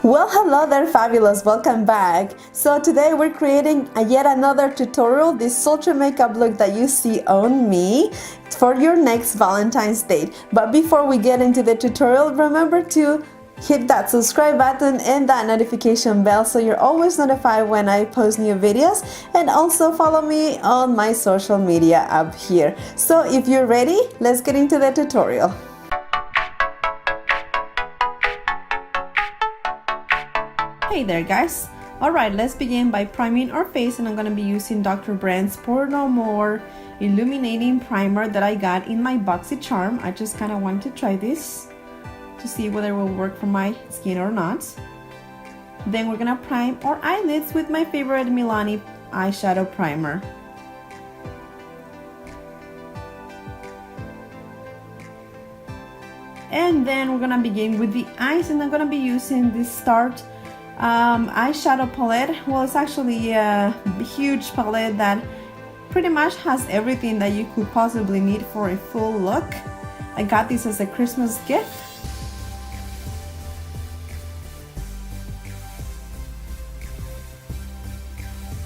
Well, hello there, fabulous, welcome back. So today we're creating yet another tutorial, this sultry makeup look that you see on me for your next Valentine's date. But before we get into the tutorial, remember to hit that subscribe button and that notification bell so you're always notified when I post new videos, and also follow me on my social media up here. So if you're ready, let's get into the tutorial. Hey there guys. Alright, let's begin by priming our face, and I'm going to be using Dr. Brand's Pour No More Illuminating Primer that I got in my BoxyCharm. I just kind of wanted to try this to see whether it will work for my skin or not. Then we're going to prime our eyelids with my favorite MONI eyeshadow primer. And then we're going to begin with the eyes, and I'm going to be using this Start eyeshadow palette. Well, it's actually a huge palette that pretty much has everything that you could possibly need for a full look. I got this as a Christmas gift.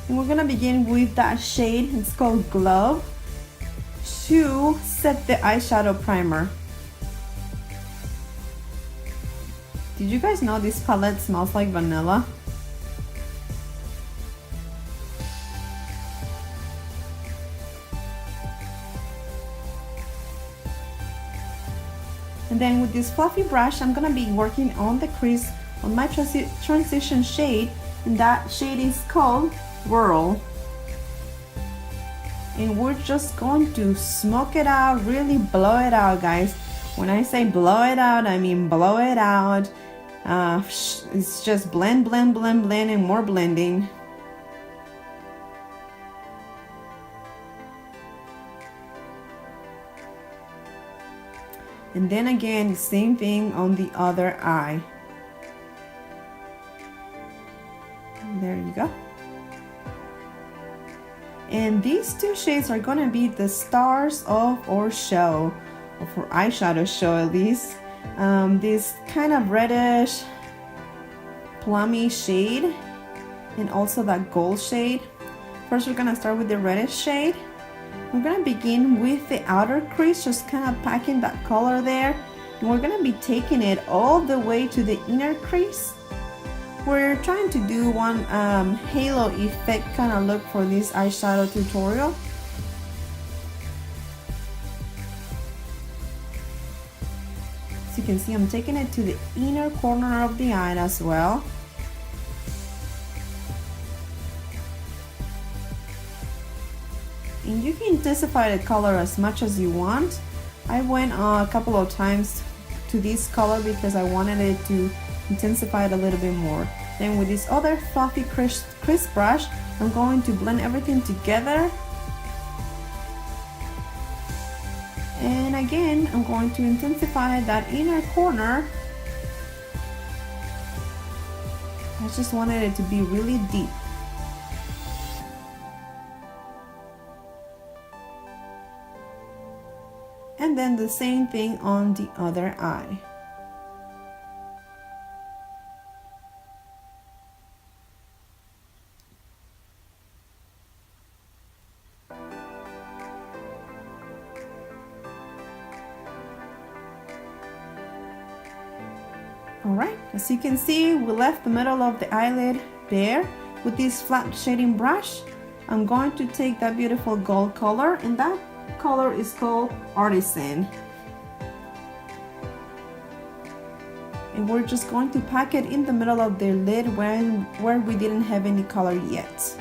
And we're gonna begin with that shade, it's called Glow, to set the eyeshadow primer. Did you guys know this palette smells like vanilla? And then with this fluffy brush, I'm gonna be working on the crease on my transition shade, and that shade is called Whirl. And we're just going to smoke it out, really blow it out, guys. When I say blow it out, I mean blow it out. It's just blend, blend, blend, blend, and more blending. And then again, same thing on the other eye. There you go. And these two shades are gonna be the stars of our show, of our eyeshadow show at least. This kind of reddish plummy shade, and also that gold shade. First we're gonna start with the reddish shade. We're gonna begin with the outer crease, just kind of packing that color there, and we're gonna be taking it all the way to the inner crease. We're trying to do one halo effect kind of look for this eyeshadow tutorial. As you can see, I'm taking it to the inner corner of the eye as well. And you can intensify the color as much as you want. I went a couple of times to this color because I wanted it to intensify it a little bit more. Then with this other fluffy crisp brush, I'm going to blend everything together. And again, I'm going to intensify that inner corner. I just wanted it to be really deep. And then the same thing on the other eye. Alright, as you can see, we left the middle of the eyelid bare. With this flat shading brush, I'm going to take that beautiful gold color, and that color is called Artisan. And we're just going to pack it in the middle of the lid where we didn't have any color yet.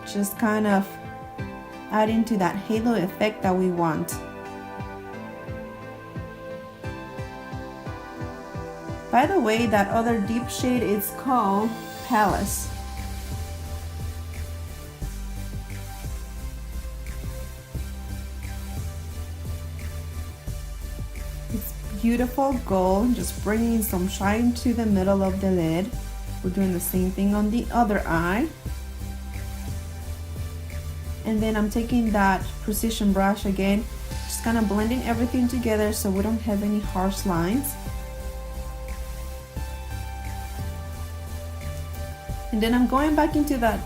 Just kind of adding to that halo effect that we want. By the way, that other deep shade is called Palace. It's beautiful gold, just bringing some shine to the middle of the lid. We're doing the same thing on the other eye. And then I'm taking that precision brush again, just kind of blending everything together so we don't have any harsh lines. And then I'm going back into that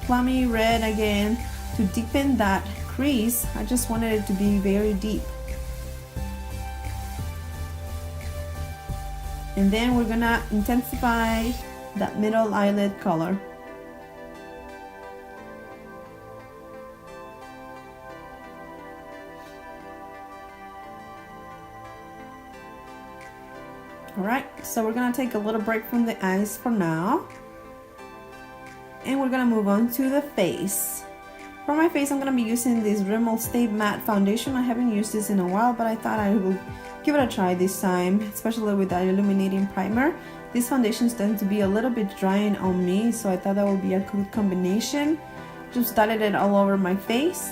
plummy red again to deepen that crease. I just wanted it to be very deep. And then we're gonna intensify that middle eyelid color. Alright, so we're gonna take a little break from the eyes for now. And we're gonna move on to the face. For my face, I'm gonna be using this Rimmel Stay Matte Foundation. I haven't used this in a while, but I thought I will give it a try this time, especially with that illuminating primer. These foundations tend to be a little bit drying on me, so I thought that would be a good combination. Just dotted it all over my face.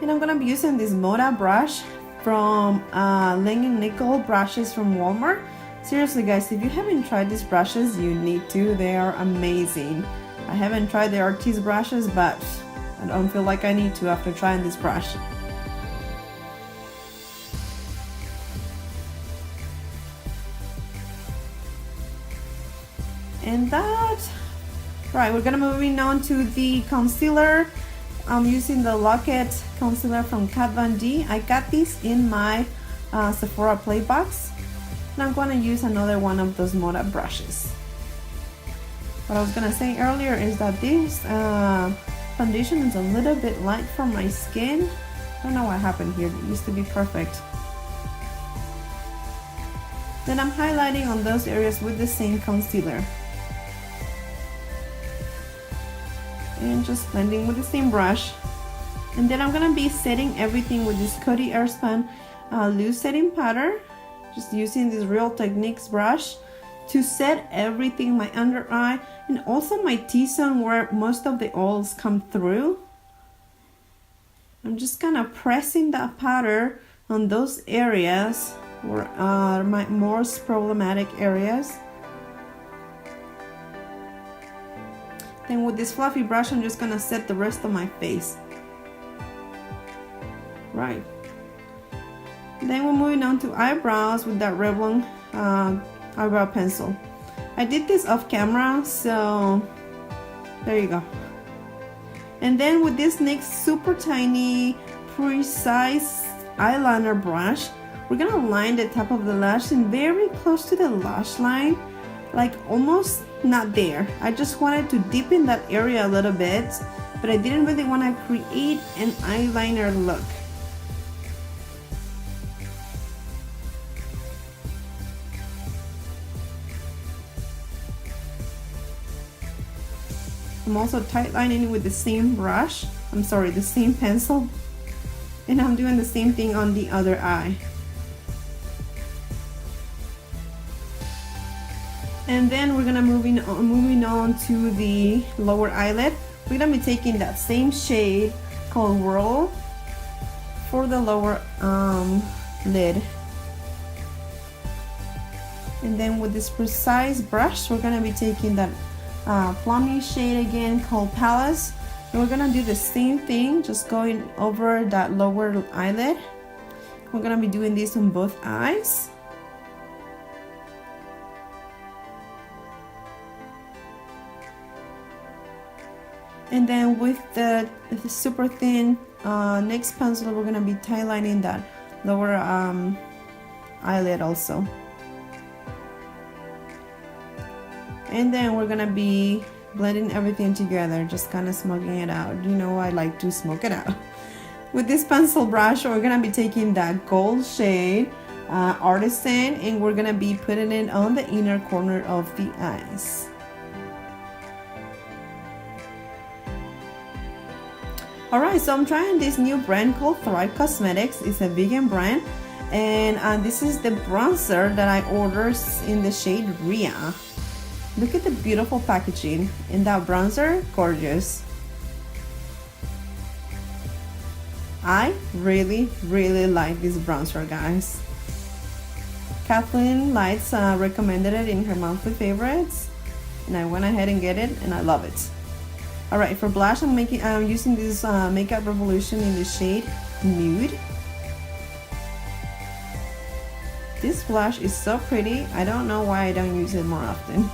And I'm gonna be using this Moda brush from Lang & Nickel brushes from Walmart. Seriously guys, if you haven't tried these brushes, you need to. They are amazing. I haven't tried the Artiste brushes, but I don't feel like I need to after trying this brush. And that, right, we're gonna moving on to the concealer. I'm using the Locket concealer from Kat Von D. I got this in my Sephora Play box. And I'm gonna use another one of those Moda brushes. What I was gonna say earlier is that this foundation is a little bit light for my skin. I don't know what happened here, it used to be perfect. Then I'm highlighting on those areas with the same concealer. And just blending with the same brush. And then I'm gonna be setting everything with this Coty Airspun loose setting powder. Just using this Real Techniques brush to set everything, my under eye and also my T-zone where most of the oils come through. I'm just kind of pressing that powder on those areas where are my most problematic areas. Then with this fluffy brush, I'm just gonna set the rest of my face. Right. Then we're moving on to eyebrows with that Revlon eyebrow pencil. I did this off camera, so there you go. And then with this NYX super tiny, precise eyeliner brush, we're gonna line the top of the lash and very close to the lash line, like almost not there. I just wanted to deepen that area a little bit, but I didn't really want to create an eyeliner look. I'm also tight lining with the same brush, the same pencil, and I'm doing the same thing on the other eye. And then we're gonna moving on to the lower eyelid. We're gonna be taking that same shade called Whirl for the lower lid. And then with this precise brush, we're gonna be taking that plummy shade again called Palace. And we're gonna do the same thing, just going over that lower eyelid. We're gonna be doing this on both eyes. And then with the super thin NYX pencil, we're gonna be tie lining that lower eyelid also. And then we're gonna be blending everything together, just kind of smoking it out. You know, I like to smoke it out. With this pencil brush, we're gonna be taking that gold shade, Artisan, and we're gonna be putting it on the inner corner of the eyes. Alright, so I'm trying this new brand called Thrive Cosmetics. It's a vegan brand, and this is the bronzer that I ordered in the shade Rhea. Look at the beautiful packaging, and that bronzer, gorgeous. I really like this bronzer, guys. Kathleen Lights recommended it in her monthly favorites, and I went ahead and get it, and I love it. Alright, for blush, I'm using this Makeup Revolution in the shade Nude. This blush is so pretty. I don't know why I don't use it more often.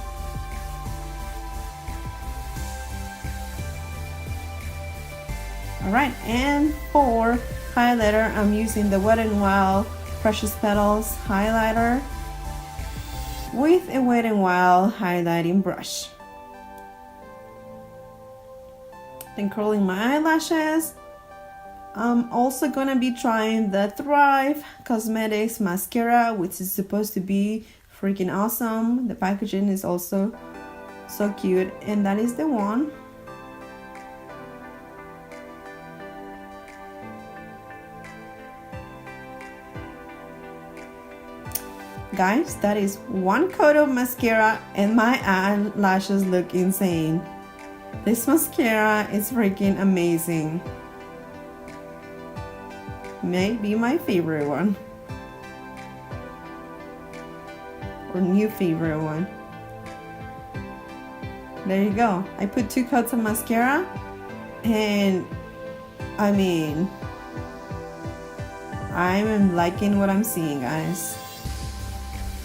Alright, and for highlighter, I'm using the Wet n Wild Precious Petals highlighter with a Wet n Wild highlighting brush. Then curling my eyelashes. I'm also gonna be trying the Thrive Cosmetics mascara, which is supposed to be freaking awesome. The packaging is also so cute, and that is the one. Guys, that is one coat of mascara and my eyelashes look insane. This mascara is freaking amazing. May be my favorite one. Or new favorite one. There you go. I put 2 coats of mascara and I mean, I'm liking what I'm seeing, guys.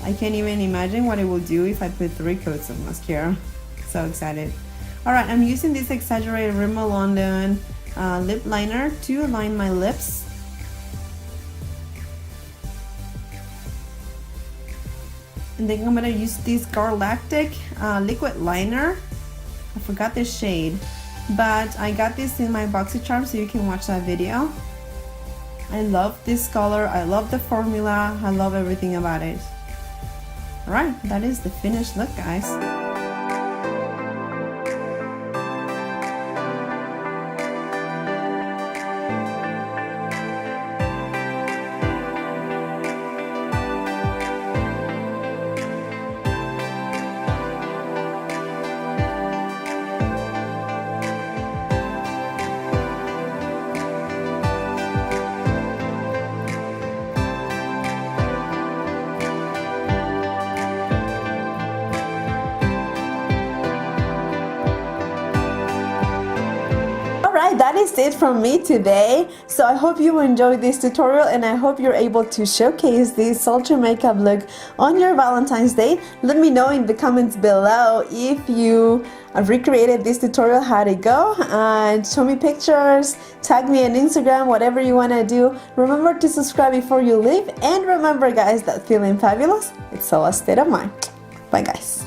I can't even imagine what it will do if I put 3 coats of mascara. So excited. Alright, I'm using this exaggerated Rimmel London lip liner to line my lips. And then I'm gonna use this Galactic liquid liner. I forgot this shade, but I got this in my BoxyCharm, so you can watch that video. I love this color, I love the formula, I love everything about it. Alright, that is the finished look, guys. Alright, that is it from me today. So I hope you enjoyed this tutorial, and I hope you're able to showcase this sultry makeup look on your Valentine's Day. Let me know in the comments below if you recreated this tutorial, how'd it go, and show me pictures, tag me on Instagram, whatever you want to do. Remember to subscribe before you leave, and remember guys that feeling fabulous, it's all a state of mind. Bye guys.